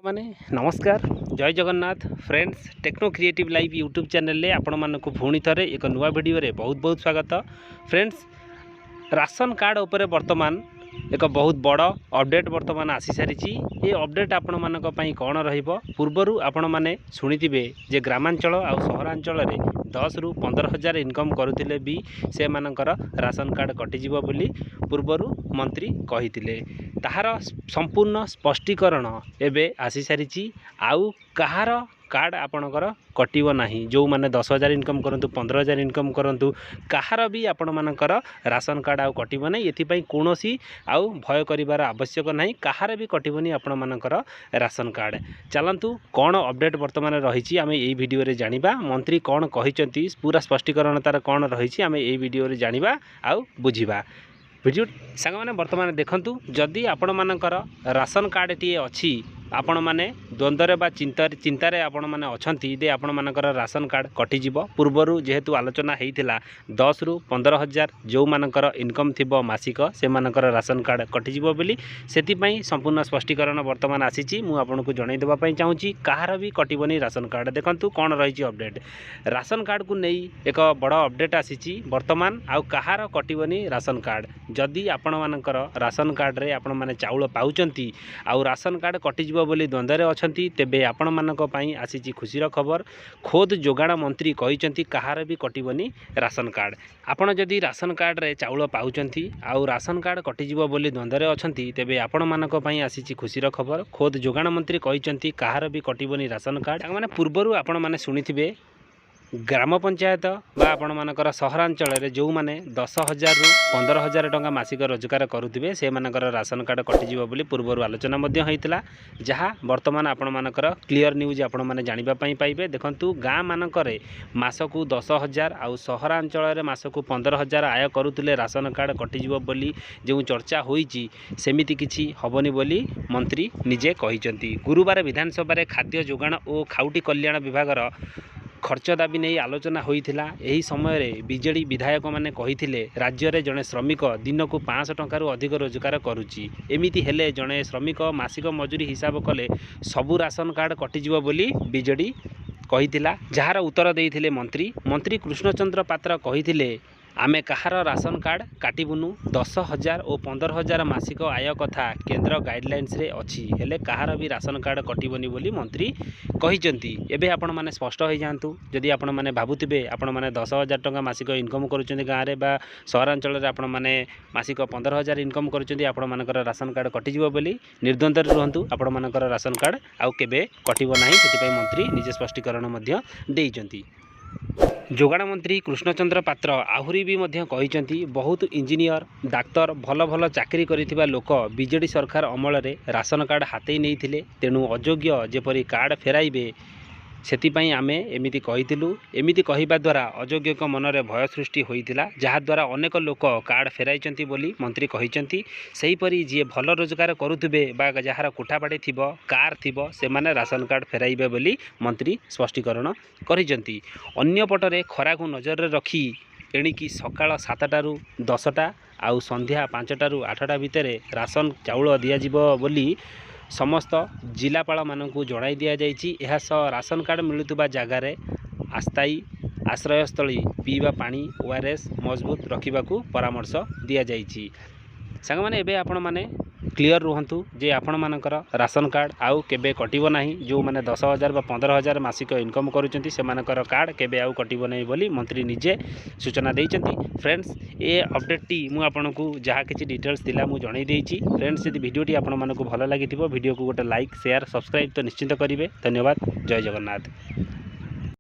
माने नमस्कार Jai Jagannath friends techno creative live YouTube channel रे आपण मानक पुणी थे एक नुआ वीडियो रे बहुत बहुत स्वागत। फ्रेंड्स राशन कार्ड उपरे वर्तमान एक बहुत बड़ अपडेट वर्तमान आसी सारी। ये अपडेट आपण मानक पई कौन रहिबो पूर्वरु आपण माने सुनिथिबे जे ग्रामांचल आ सहरांचल रे 10 रु 15 हजार इनकम करुथिले भी से मानकर राशन कार्ड कटिजिबो बोली पूर्वरु मंत्री कहिथिले। ताहार संपूर्ण स्पष्टीकरण एबे आसी सारी। आउ कहार कार्ड आपणकर कटिबो नाही जो माने 10 हजार इनकम करंतु 15 हजार इनकम करंतु कहार भी आपण मानकर राशन कार्ड आउ कटिबो नाही। एथि पई कोनोसी आउ भय करिवार आवश्यक नाही, कहार भी कटिबोनी आपण मानकर राशन कार्ड। चलंतु कौन अपडेट वर्तमान रही आम यही वीडियो रे जानिबा मंत्री कौन कहिसंती पूरा स्पष्टीकरण तार कौन रही आम यही वीडियो रे जानिबा आउ बुझिबा। वीडियो सांग मैंने वर्तमान देखंतु जदि आपण मानकर राशन कार्ड टी अच्छी आपण माने द्वंद्व बा चिंतार आपण माने अछंती दे आपण मानकर राशन कार्ड कटिजिबो। पूर्वरु जेहेतु आलोचना हेइथिला 10 रु 15 हजार जो मानकर इनकम थिबो मासिक से मानकर राशन कार्ड कटिजिबो बोली सेति पई संपूर्ण स्पष्टीकरण वर्तमान आसीची। मु आपनको जणाई देबा पई चाहूची कहार भी कटिबोनी राशन कार्ड। देखंतु कोन रहिची अपडेट राशन कार्ड को नै एक बड़ अपडेट आसीची वर्तमान। आउ कहार कटिबोनी राशन कार्ड जदि आपण मानकर राशन कार्ड रे आपण माने चाउल पाउचंती आउ राशन कार्ड कटिजिबो बोली द्वंद्व अछंती तेबे आपण मानक पई आसीची खुशीर खबर। खोद जोगाण मंत्री कहिसंती कहार भी कटिबोनी राशन कार्ड। आपण जदि राशन कार्ड रे चाउल पाउचंती आउ राशन कार्ड कटिजिबो बोली द्वंद्व अछंती तेबे आपण मानक पई आसीची खुशीर खबर। खोद जोगाण मंत्री कहिसंती कहार भी कटिबोनी राशन कार्ड। माने पूर्वरु आपण माने सुनिथिबे ग्राम पंचायत बा आपण मानकर सहरांचल रे जो माने 10 हजार रु 15 हजार टंका मासिक रोजगार करुथिबे से मानकर राशन कार्ड कटिजिबो बोली पूर्वरु आलोचना मध्ये होइतिला। जहाँ वर्तमान आपण मानकर क्लियर न्यूज आपण माने जानिबा पई पाइबे। देखंतु गाँ मानकर मासकु 10 हजार आउ सहरांचल रे मासकु 15 हजार आय करुथिले राशन कार्ड कटिजिबो बोली जो चर्चा होईची सेमिति किछि हबनी बोली मंत्री निजे कहिसंती। गुरुवार विधानसभा रे खाद्य जोगाण और खाउटी कल्याण विभागर खर्च दाबी नहीं आलोचना होइथिला। एही समय रे बीजेडी विधायक माने कहिथिले राज्य रे जने श्रमिक दिन को 500 टंका अधिक रोजगार करुची। एमिति हेले जने श्रमिक मासिक मजूरी हिसाब कले सबु राशन कार्ड कटिजिबो बोली बीजेडी कहिथिला। जार उत्तर देइथिले मंत्री कृष्णचंद्र पात्र कहिथिले आमे कहार राशन कार्ड काटिबुनु 10 हजार और 15 हजार मासिक आय कथा केंद्र गाइडलाइंस रे अछि हेले कहार भी राशन कार्ड कटिबोनी बोली मंत्री कहिसंती। एबे आपण माने स्पष्ट हो जांतु जदि आपण माने भाबुथिबे आपण माने 10 हजार टंका मासिक इनकम करूचंदी गाँ रे बा सहरांचल रे आपण माने मासिक 15 हजार इनकम करूचंदी आपण मानकर राशन कार्ड कटिजिबो बोली निर्द्वंद्व रहंतु आपण मानकर राशन कार्ड आउ केबे कटिबो नाही सेति पई मंत्री निजे स्पष्टीकरण मध्ये देइचंती। जोगाण मंत्री कृष्णचंद्र पात्र आहुरी भी मध्य कहिसंती बहुत इंजीनियर डाक्तर भल भल चाकरी करिथिबा लोक बीजेडी सरकार अमल रे राशन कार्ड हाते नहीं थिले तेणु अयोग्य जेपरी कार्ड फेराइबे सेतिपई आमे एमिति कहिथिलु। एमिति कहिबा द्वारा अयोग्यक मनरे भय सृष्टि होइतिला जहाँ द्वारा अनेक लोक कार्ड फेराइचंती बोली मंत्री कहिसंती। सेहीपरि जे भल रोजगार करुथिबे बा जहार कोठाबाड़ी थिबो कार थिबो से माने राशन कार्ड फेराइबे बोली मंत्री स्पष्टीकरण करिसंती। अन्य पटरे खरा को नजर रखी एणिकी सकाळ 7टा रु 10टा आउ संध्या 5टा रु 8टा भितर राशन चाउल दियाजिबो बोली समस्त जिलापाल मानकु जणाई दिया जाइछि। एहा सह राशन कार्ड मिलुतबा जगार अस्थायी आश्रयस्थली पीवा पानी ओआरएस मजबूत रखिबाकू परामर्श दिया जाइछि। सांग माने एबे आपण माने क्लियर रुहंतु जे आपण मानकर राशन कार्ड आउ केबे कटिबो नाही। जो माने 10 हजार बा 15 हजार मासिक इनकम करूचंती से मानकर कार्ड केबे आउ कटिबो नाही बोली मंत्री निजे सूचना देइचंती। फ्रेंड्स ए अपडेट टी मु आपनकु जहा किछि डिटेल्स दिला मु जणाई देइछि। फ्रेंड्स यदि वीडियो टी आपण मानकु भलो लागिथिबो वीडियो को गोटे लाइक शेयर सब्सक्राइब तो निश्चित करिवे। धन्यवाद। जय जगन्नाथ।